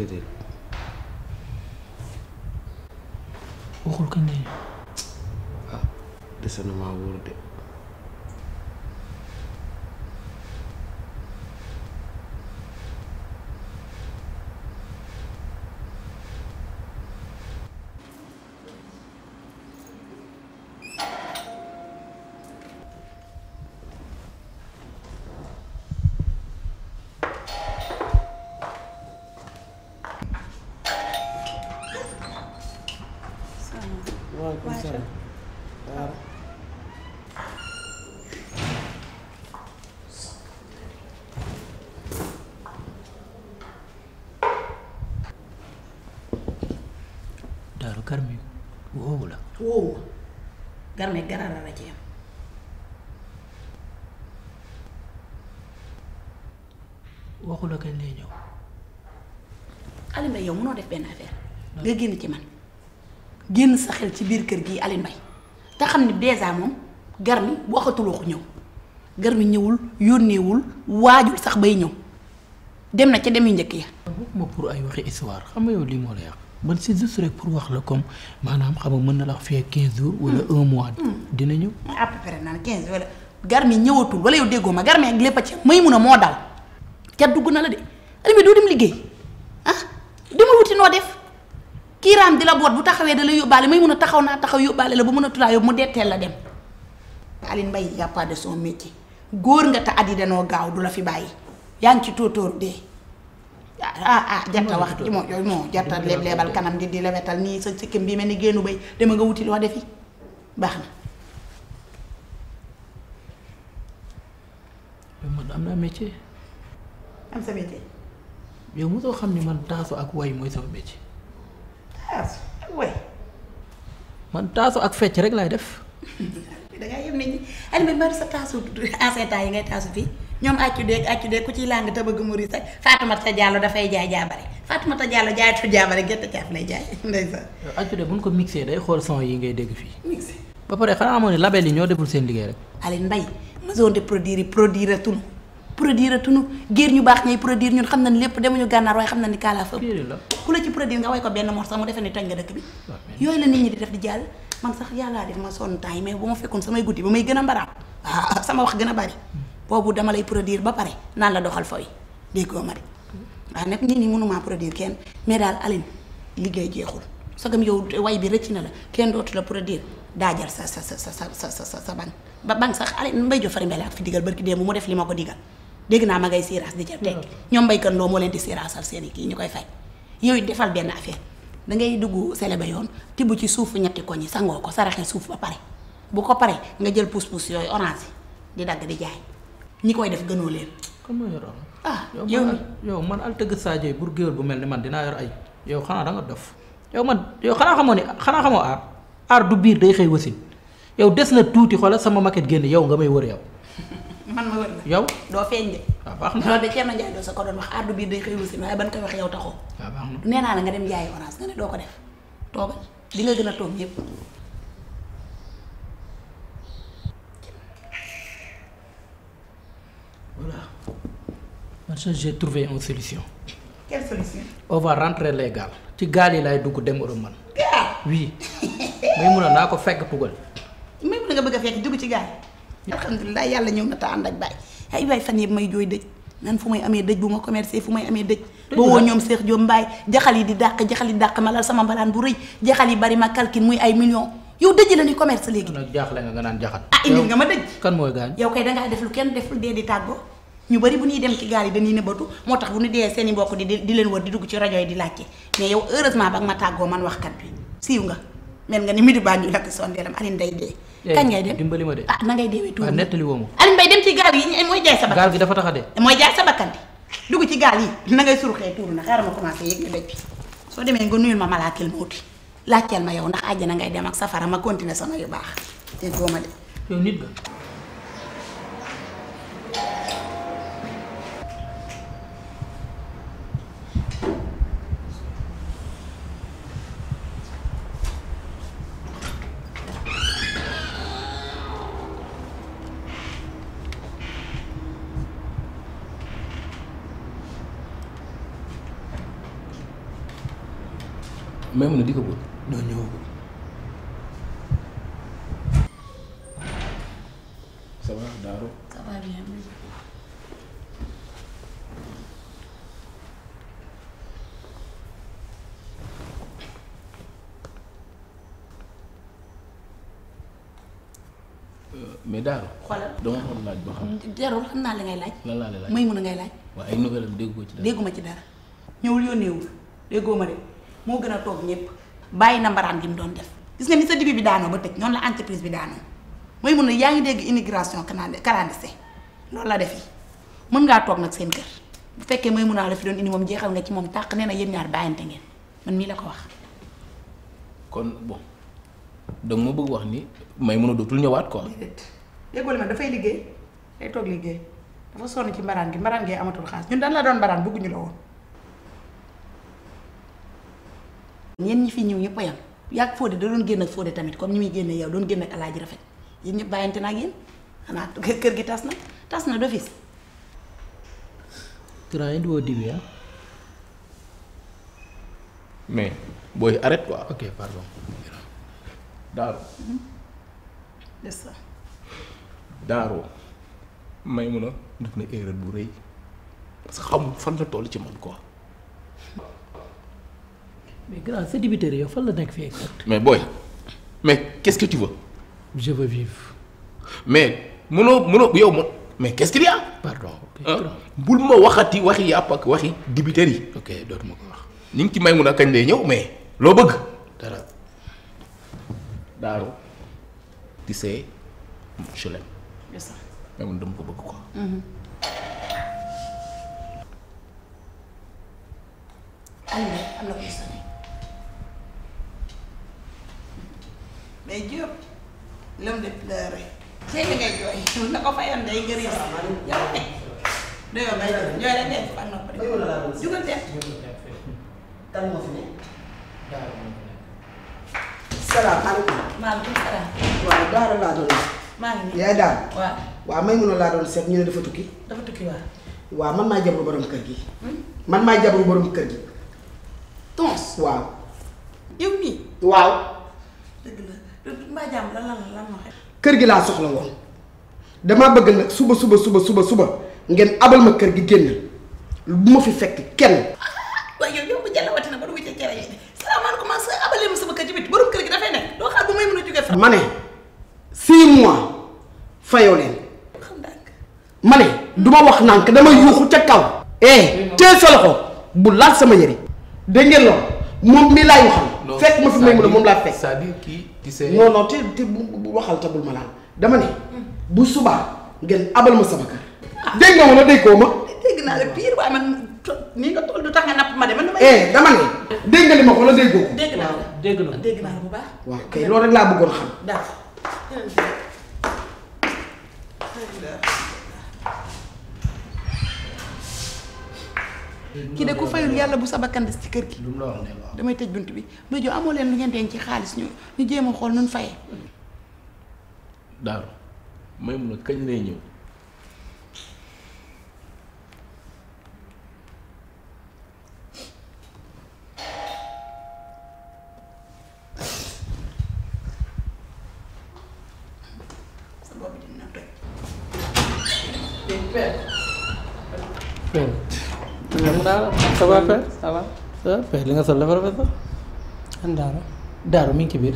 déedéet. waxul kañ lay ñëw. ah dese na maa wóor de. waaleykum salaam. waaw. Daaru Garmi woowu la. woowu Garmi garara la ci yam. waxu la kañ lay ñëw. Alioune Mbaye yow mënoo def benn affaire nga génn ci man génn sa xel ci biir kër gi Alioune Mbaye te xam ne dèjà moom Garmi waxatuloo ko ñëw Garmi ñëwul yónneewul waajul sax bay ñëw dem na ca dem yu njëkk ya. waxuma pour ay waxi histoire xam nga yow lii moo la yàq man c'est juste rek pour wax la comme maanaam xam nga mën na la wax fii 15 jours wala 1 mois. dina ñëw. à peu près naan 15 wala Garmi ñëwatul wala yow déggoo ma Garmi ak lépp a ci may mun a moo dal ca dugg na la de Alioune Mbaye doo dem liggéey ah demal wuti noo def. kiiraam di la boot bu taxawee da la yóbbaale may mun a taxaw naa taxaw yóbbaale la bu mën a tulaa yóbbu mu detteel la dem. Alioune Mbaye y a pas de son métier góor nga te at yi danoo gaaw du la fi bàyyi yaa ngi ci tóotóor dee jarta wax ci moom yooyu moo jarta leebal kanam di lewetal nii sa sikkim bi mel ni génnu bay dama nga wuti loo defi baax na. yow man am naa métier. am sa métier. yow mosoo xam ni man taasu ak way mooy sama métier. taasu ak way. man taasu ak fecc rek laay def. dangaa yem nit ñi Alioune Mbaye sa taasu ancien temps yi ngay taasu fii ñoom accu de ku ciy làng te bëgg muri sax Fatoumata Diallo dafay jaay jaabare Fatoumata Diallo jaayatu jaabare gerte caaf lay jaay ndeysaan. yow accu de bu ñu ko mixé day xool son yi ngay dégg fii. mixé. ba pare xanaa amoon ne label yi ñoo deful seen liggéey rek. Alioune Mbaye maison de produire tunu géer ñu baax ñay produire ñun xam nañ lépp demuñu gànnaar waaye xam nañ ni kaalaa fa ku la ci produire nga way ko benn morceau mu defee ni toj nga dëkk bi yooyu la nit ñi di def di jàll man sax yàllaa def ma sonn temps yi mais bu ma fekkoon samay guddi ba may gën a mbaraam sama wax gën a bari boobu dama lay produire ba pare naan la doxal fooy déggoo ma de waaw nag nit ñi mënumaa produire kenn mais daal Alioune liggéey jeexul sagam yow way bi rëcc na la kenn dootu la produire daajal sa ban ba ban sax Alioune Mbaye Diop Fary Mbelle ak fi digal barki démb mu def li ma ko digal dégg naa ma ngay siiraas di ca tekki ñoom baykat loo moo leen di siiraasal seen i kii ñu koy fay yooyu defal benn affaire dangay dugg selebe yoon tibb ci suufu ñetti koñ yi sangoo ko saraxe suuf ba pare bu ko pare nga jël pousse-pousse yooyu orange di dagg di jaay ñi koy def gënoo leen. comme ma yor yow man al tëgg Sadio pour géwél bu mel ni man dinaa yor ay yow xanaa da nga dof yow xanaa xamoo aar du biir day xëy wasin yow des na tuuti xoolal sama maquette génn yow nga may wër yow. man ma wër la yow doo feeñ de. waaw baax na loolu de Thierno Ndiaye doo sa ko doon wax aar du biir day xëy wasin waaye ban koy wax yow taxoo. waaw baax na nee naa la nga dem jaayi orange nga ne doo ko def toogal di nga gën a toog ñëpp. voilà man j'ai trouvé une solution. quelle solution. on va rentrer les gaal ci gaal yi laay dugg dem Europe man. gaal oui may mun a naa ko fekk tugal. may mun a nga bëgg a fekk dugg ci gaal. alhamdulilah yàlla ñëw na ta ànd ak baay ay waay fan yëpp may jooy dëj nan fu may amee dëj bu ma commercé fu may amee dëj. ba woo ñoom Cheikh Diop Mbaye jaxal yi di dàq ma lal sama mbalaan bu rëy jaxal yi bari ma calcul muy ay millions yow dëj la ni commerce léegi. nag jaaxle nga naan jaxal. indil nga ma dëj. kan mooy gaañ. yow kay dangaa def lu kenn deful dee di tàggoo ñu bari bu ñuy dem ci gaal yi dañuy nëbbatu moo tax bu ñu dee seen i mbokk di leen wër di dugg ci rajo yi di laajte mais yow heureusement ba nga ma tàggoo man waxkat bi siiw nga mel nga ni midi baa ñu lakk sondeelam Alioune day dee. kañ ngay dem dimbali ma de. na ngay deewee tuuti. nettali woo ma. Alioune Mbaye dem ci gaal yi mooy jaay sa bakkan. gaal gi dafa tax a dee. mooy jaay sa bakkan dugg ci gaal yi na ngay suruxee tuuru na xaaral ma commencé yëg nga dëj bi soo demee nga nuyul ma malaakil mawti laajteel ma yow ndax àjjana ngay dem ak safara ma continuer sama yu baax te góoma de. yow nit nga. may mun a di ko bëgg. doo ñëw. ça va Daaro. ça va bien. mais Daaro. xoolal dama xool laaj ba xam. jarul xam naa li ngay laaj. lan laa lay laaj may mun a ngay laaj. waaw ay nouvelle am déggoo ci dara. dégguma ci dara ñëwul yónneewul déggoo ma de moo gën a toog ñëpp bàyyi na mbaraan gi mu doon def gis nga ni sa dibi bi daanoo ba tëj noonu la entreprise bi daanoo may mun a yaa ngi dégg immigration clandestine loolu la def yi mën ngaa toog nag seen kër bu fekkee may mun a la fi doon indi moom jeexal nga ci moom tàq nee na yéen ñaar bàyyante ngeen man mii la ko wax. kon bon donc ma bëgg wax ni may mun a dootul ñëwaat quoi. déggoo li ma dafay liggéey day toog liggéey dafa sonn ci mbaraan gi amatul xaalis ñun dañ la doon mbaraan bëgguñu la woon. ñeen ñi fi ñëw ñëpp a yam yàgg Fodé da doon génn ak Fodé tamit comme ñi muy génne yow doon génn ak Alaaji Rafet yéen ñëpp bàyyante na ak yéen xanaa kër gi tas na d'office. grand indi woo dibi ah. mais booy arrête quoi. ok pardon. Daaro. des ça. Daaro may mun a def na erreur bu rëy parce que xamul fan la toll ci man quoi. mais grand sa dibiteri yow fan la nekk fii exact. mais booy mais qu'est-ce que tu veux. je veux vivre. mais mënoo yow ma mais qu'est-ce qu'il y a. pardon. bul ma waxati waxi yàpp ak waxi dibiteri yi. ok dootuma ko wax. ñu ngi ci may mun a kañ lay ñëw mais loo bëgg. dara. Daaro tu sais je l'aime. des ça. mais man dama ko bëgg quoi. Aliou am na ko gis mais Diop l'homme de pleurer. tey nga ngay jooy na ko fayoon day ngër yow ne dayoo may jooy rek ngay fa nopp rek jugal teel. kan moo fi ne. salaamaaleykum. maaleykum salaam. waaw Daara laa doon. maa ngi nii yaay daal. waaw waaw may mun a laa doon seet ñu ne dafa tukki. dafa tukki waaw. waaw man maay jabaru borom kër gi. man maay jabaru borom kër gi. tons waaw. yow nii. waaw. dëgg la mbaa jàmm lan moo xew. kër gi laa soxla woon damaa bëgg nag suba ngeen abal ma kër gi génn bu ma fi fekk kenn. waaye yow bu jàllawati na ba dugg ci cere yi salaamaaleykum maa sa abalee ma sama kër ci biti borom kër gi dafay nekk doo xaar bu may mën a jógee fa. ma ne 6 mois fayoo leen. xam ndànk. ma ne du ma wax nànk dama yuuxu ca kaw. teel sa loxo bu laal sama yëre dégg ngeen loolu moom mii laay waxal. fekk ma fi may mën a moom laa fekk. c'est-à-dire kii tu sais. non te bu waxal te bul ma laal dama ne bu subaa ngeen abal ma sama kër. dégg nga wala déggoo ma. dégg naa la pire waaye man nii nga toll du tax nga napp ma de man damay. dama ne dégg nga li ma ko wala déggoo ko. dégg naa la dégg naa la bu baax. waaw kay loolu rek laa bëggoon xam. d'accord. kii de ku fayul yàlla bu sa bakkan des ci kër gi. lu mu la wax ne waaw. damay tëj bunt bi Mbodj amoo leen lu ngeen denc ci xaalis ñu jéem a xool nu ñu fayee. Daaro may mun a kañ lay ñëw. sa bopp bi dina toj. père. ça va père ça va. père li nga sol dafa rafet sax. an Daaro. Daaro mi ngi ci biir.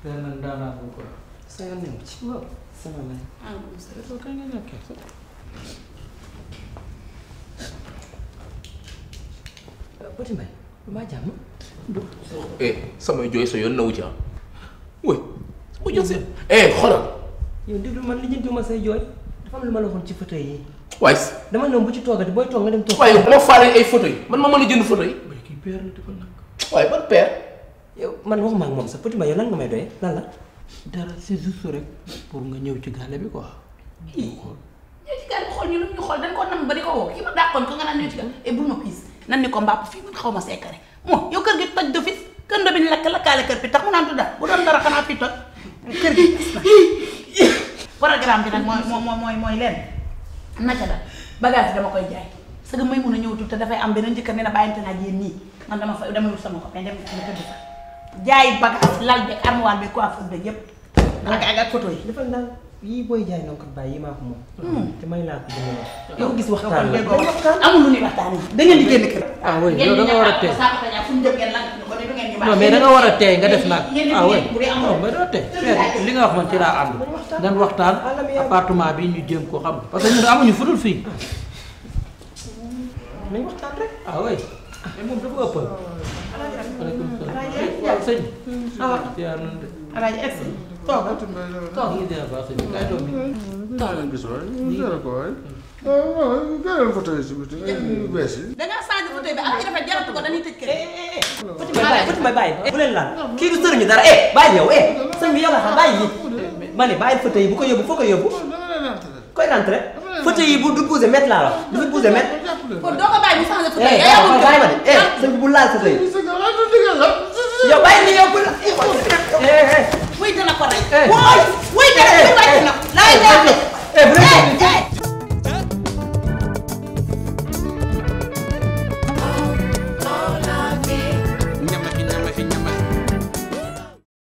père nag daanaka ko. sa yoon newu ci. waaw. salaamaaleykum. kañ nga nekkee sax. Petit Mbaye maa jàmm. samay jooy sa yoon nawu ci ah. oui. bu jël seen. xoolal. yow déglu man li ñu ma say jooy dafa am lu ma la waxoon ci fauteuil yi waaye. dama ne bu ci toogati booy toog nga dem toog. waaye moo faale ay photo yi man ma mën a jënd photo yi. mais kii père la dafa nag. waaye ban père. yow man waxuma ak moom sax Petit Mbaye yow lan nga may doyee lan la. dara c'est juste rek pour nga ñëw ci gàlle bi quoi. ñëw ci gàll bi xool ñu lu ñu xool dañ ko nam ba di ko woo kii ma dàqoon ko nga naan ñëw ci gàll bul ma piis nan ni ko mbàpp fii man xaw ma seekare moo yow kër gi toj du fi kër ndo bi ñu lakkaale kër bi tax mu naan du dara bu doon dara xanaa fii toj kër gi programme bi nag mooy leen naka la bagage dama koy jaay sëgg may mun a ñëw te dafay am beneen jëkkër ne na bàyyante naa yéen nii man dama fa dama wut sama copain dem nga tëdd fa jaay bagage lal beeg armoire beeg coiffure beeg yëpp ak photo yi dafa naan yii booy jaay noonu kat bàyyi yi maa ko moom. te may laa ko jëndee yow gis waxtaan la amul lu ñuy waxtaan yi da ngeen di génn kër. ah oui yow da nga war a tey fu ñu jëm ngeen lan ko ne du ngeen ñu baax. non mais da nga war a tey nga def nag ah oui bu dee amul non mais doo tey li nga wax man ci laa ànd dan waxtaan appartement bi ñu jéem ko xam parce que ñun amuñu fudul fii nañ waxtaan rek. ah oui mais moom dafa ëppal. aleykum salaam waaw sëñ bi. ziar nañ de. Alaaji egsi toog toog ngi ziar baax sëñ bi kay doom bi. da ngaa changé photo bi am ci dafa jaratu ko dañuy tëj kër. Petit Mbaye bàyyi bu leen laal kii du sëriñu dara bàyyi yow sëñ bi yow la xam bàyyi yi ma ne bàyyi fauteuil yi bu ko yóbbu foo ko yóbbu koy rentré fauteuil yi bu du bougé mètre laa la du fi bougé mètre kon doo ko bàyyi mu changé photo yi. bàyyi ma de sëñ bi bu laal fauteuil yow bàyyi ni yow bu la muy dana ko rey.